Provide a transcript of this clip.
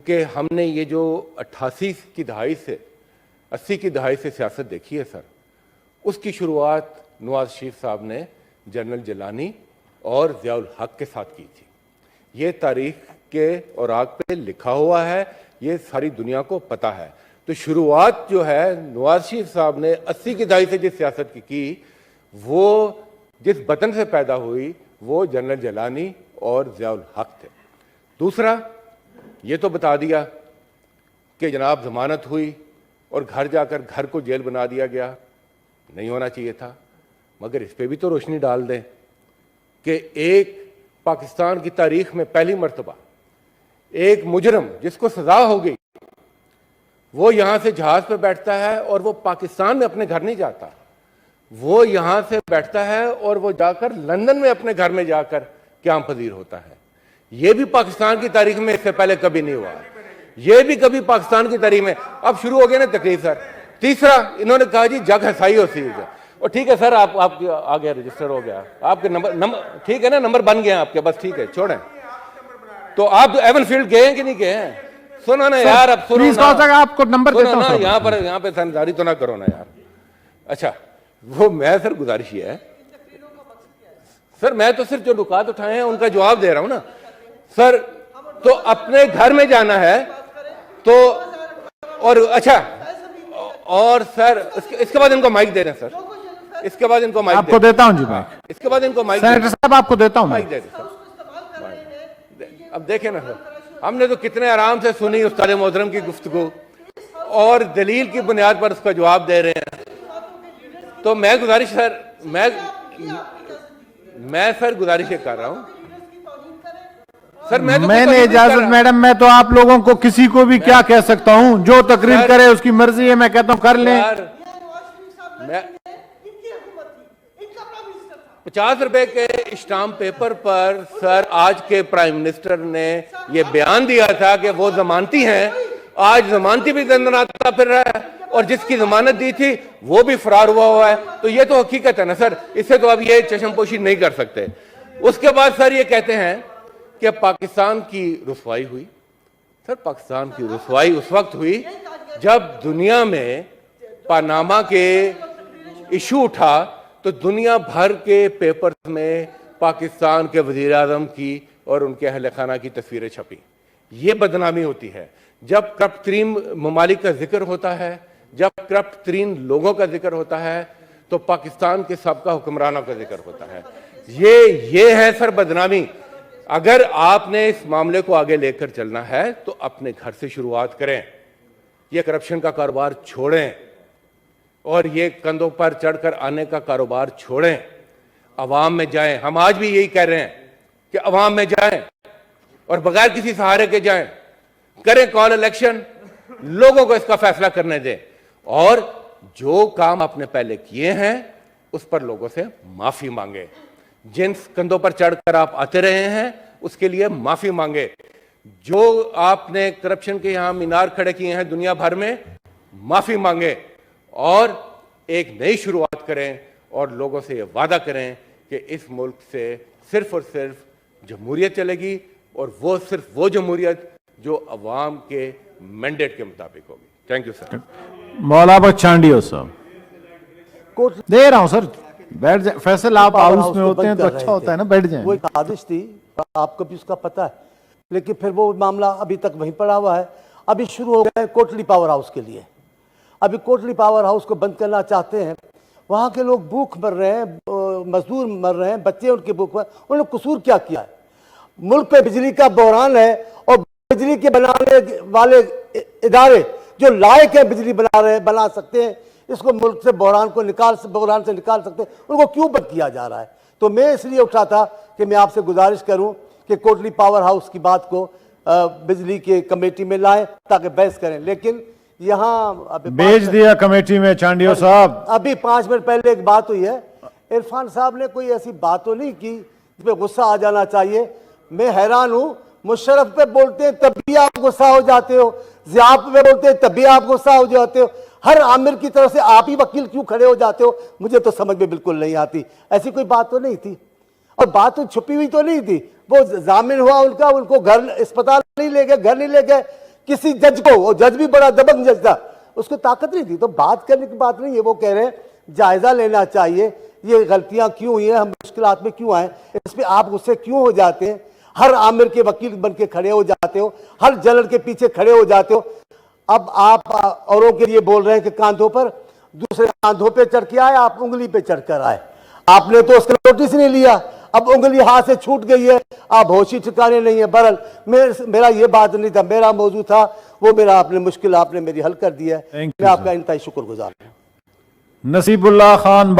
कि हमने ये जो 88 की दहाई से 80 की दहाई से सियासत देखी है सर, उसकी शुरुआत नवाज शरीफ साहब ने जनरल जिलानी और ज़ियाउल हक के साथ की थी। ये तारीख के औराक पे लिखा हुआ है, ये सारी दुनिया को पता है। तो शुरुआत जो है नवाज शरीफ साहब ने 80 की दहाई से जिस सियासत की वो जिस वतन से पैदा हुई वो जनरल जिलानी और ज़ियाउल हक थे। दूसरा, ये तो बता दिया कि जनाब जमानत हुई और घर जाकर घर को जेल बना दिया गया, नहीं होना चाहिए था। मगर इस पर भी तो रोशनी डाल दें कि एक पाकिस्तान की तारीख में पहली मर्तबा एक मुजरम जिसको सजा हो गई वो यहां से जहाज पर बैठता है और वो पाकिस्तान में अपने घर नहीं जाता, वो यहां से बैठता है और वो जाकर लंदन में अपने घर में जाकर क़याम पजीर होता है। ये भी पाकिस्तान की तारीख में इससे पहले कभी नहीं हुआ, ये भी कभी पाकिस्तान की तारीख में। अब शुरू हो गया ना तकलीफ सर। तीसरा, इन्होंने कहा जी जग हसाई होती है, और ठीक है सर, आप आ गया, रजिस्टर हो गया आपके नंबर ठीक है ना, नंबर बन गया आपके, बस ठीक है, छोड़ें। तो आप एवन फील्ड गए हैं कि नहीं गए हैं? सुनो ना यार, अब सुनो ना, आपको नंबर देता हूं, यहाँ पे समझदारी तो ना करो ना यार। अच्छा, वो मैं सर गुजारिश ये है सर, मैं तो सिर्फ जो नुकात उठाए हैं उनका जवाब दे रहा हूं ना सर। तो अपने घर में जाना है तो, और अच्छा, और सर इसके बाद इनको माइक दे रहे हैं सर, इसके बाद इनको माइक आपको देता हूं जी माइक, इसके बाद इनको माइक, सेनेटर साहब आपको देता हूं माइक दे दे सर। अब देखें ना सर, हमने तो कितने आराम से सुनी उस्ताद मोहतरम की गुफ्तगू और दलील की बुनियाद पर उसका जवाब दे रहे हैं। तो मैं गुजारिश सर, मैं सर गुजारिश ये कर रहा हूं सर, मैंने इजाजत मैडम, मैं तो आप लोगों को किसी को भी क्या कह सकता हूं, जो तकरीर करे उसकी मर्जी है, मैं कहता हूं कर लें। मैं 50 रुपए के स्टाम्प पेपर पर सर आज के प्राइम मिनिस्टर ने यह बयान दिया था कि वो जमानती हैं, आज जमानती भी दंदनाता फिर रहा है और जिसकी जमानत दी थी वो भी फरार हुआ है। तो ये तो हकीकत है ना सर, इससे तो अब ये चश्मपोशी नहीं कर सकते। उसके बाद सर ये कहते हैं कि पाकिस्तान की रुसवाई हुई। सर, पाकिस्तान की रुसवाई उस वक्त हुई जब दुनिया में पनामा के इशू उठा तो दुनिया भर के पेपर में पाकिस्तान के वजीर आज़म की और उनके अहल खाना की तस्वीरें छपी। ये बदनामी होती है जब करप्ट तरीन ममालिक का जिक्र होता है, जब करप्ट तरीन लोगों का जिक्र होता है तो पाकिस्तान के सबका हुक्मरानों का जिक्र होता है। ये है सर बदनामी। अगर आपने इस मामले को आगे लेकर चलना है तो अपने घर से शुरुआत करें, ये करप्शन का कारोबार छोड़ें और ये कंधों पर चढ़कर आने का कारोबार छोड़ें, अवाम में जाएं। हम आज भी यही कह रहे हैं कि अवाम में जाएं और बगैर किसी सहारे के जाएं, करें कॉल इलेक्शन, लोगों को इसका फैसला करने दें और जो काम आपने पहले किए हैं उस पर लोगों से माफी मांगे। जिन कंधों पर चढ़कर आप आते रहे हैं उसके लिए माफी मांगे। जो आपने करप्शन के यहां मीनार खड़े किए हैं दुनिया भर में, माफी मांगे और एक नई शुरुआत करें और लोगों से यह वादा करें कि इस मुल्क से सिर्फ और सिर्फ जमहूरियत चलेगी और वो सिर्फ वो जमहूरियत जो अवाम के मैंडेट के मुताबिक होगी। Thank you sir. मौला बख्शांडियो साहब दे रहा हूं सर, बैठ जाए। फैसल आप हाउस में होते हैं तो अच्छा होता है ना, बैठ जाए। वो एक आदिश थी, आपको भी उसका पता है, लेकिन फिर वो मामला अभी तक वहीं पड़ा हुआ है। अभी शुरू हो गया है कोटली पावर हाउस के लिए। अभी कोटली पावर हाउस को बंद करना चाहते हैं। वहाँ के लोग भूख मर रहे हैं, मजदूर मर रहे हैं, बच्चे उनके भूख मर, उन्होंने कसूर क्या किया है? मुल्क पे बिजली का बहरान है और बिजली के बनाने वाले इदारे जो लायक है बिजली बना सकते हैं, इसको मुल्क से बहरान से निकाल सकते हैं, उनको क्यों बंद किया जा रहा है? तो मैं इसलिए उठा था कि मैं आपसे गुजारिश करूं कि कोटली पावर हाउस की बात को बिजली के कमेटी में लाएं ताकि बहस करें। लेकिन यहाँ भेज दिया कमेटी में चांडियो साहब। अभी 5 मिनट पहले एक बात हुई है, इरफान साहब ने कोई ऐसी बात तो नहीं की जिसपे गुस्सा आ जाना चाहिए। मैं हैरान हूं, मुशर्रफ पे बोलते हैं तब भी आप गुस्सा हो जाते हो, ज़िया पे बोलते हैं तब भी आप गुस्सा हो जाते हो, हर आमिर की तरफ से आप ही वकील क्यों खड़े हो जाते हो? मुझे तो समझ में बिल्कुल नहीं आती। ऐसी कोई बात तो नहीं थी और बात तो छुपी हुई तो नहीं थी। वो जामिन हुआ उनका, उनको घर अस्पताल नहीं ले गए, घर नहीं ले गए, किसी जज को, वो जज भी बड़ा दबंग जज था, उसको ताकत नहीं थी। तो बात करने की बात नहीं है, वो कह रहे हैं जायजा लेना चाहिए, ये गलतियां क्यों हुई हैं, हम मुश्किलात में क्यों आए, इस पे आप गुस्से क्यों हो जाते हैं, हर आमिर के वकील बन के खड़े हो जाते हो, हर जलर के पीछे खड़े हो जाते हो। अब आप औरों के लिए बोल रहे हैं कि कांधों पर, दूसरे कांधों पे चढ़ के आए, आप उंगली पे चढ़कर आए। आपने तो उसका नोटिस नहीं लिया, अब उंगली हाथ से छूट गई है, आप होशी ठिकाने नहीं है। बहरहाल मेरा ये बात नहीं था, मेरा मौजू था वो, मेरा आपने मुश्किल आपने मेरी हल कर दिया है। Thank you, मैं आपका इंतहाई शुक्रगुजार हूं। नसीबुल्लाह खान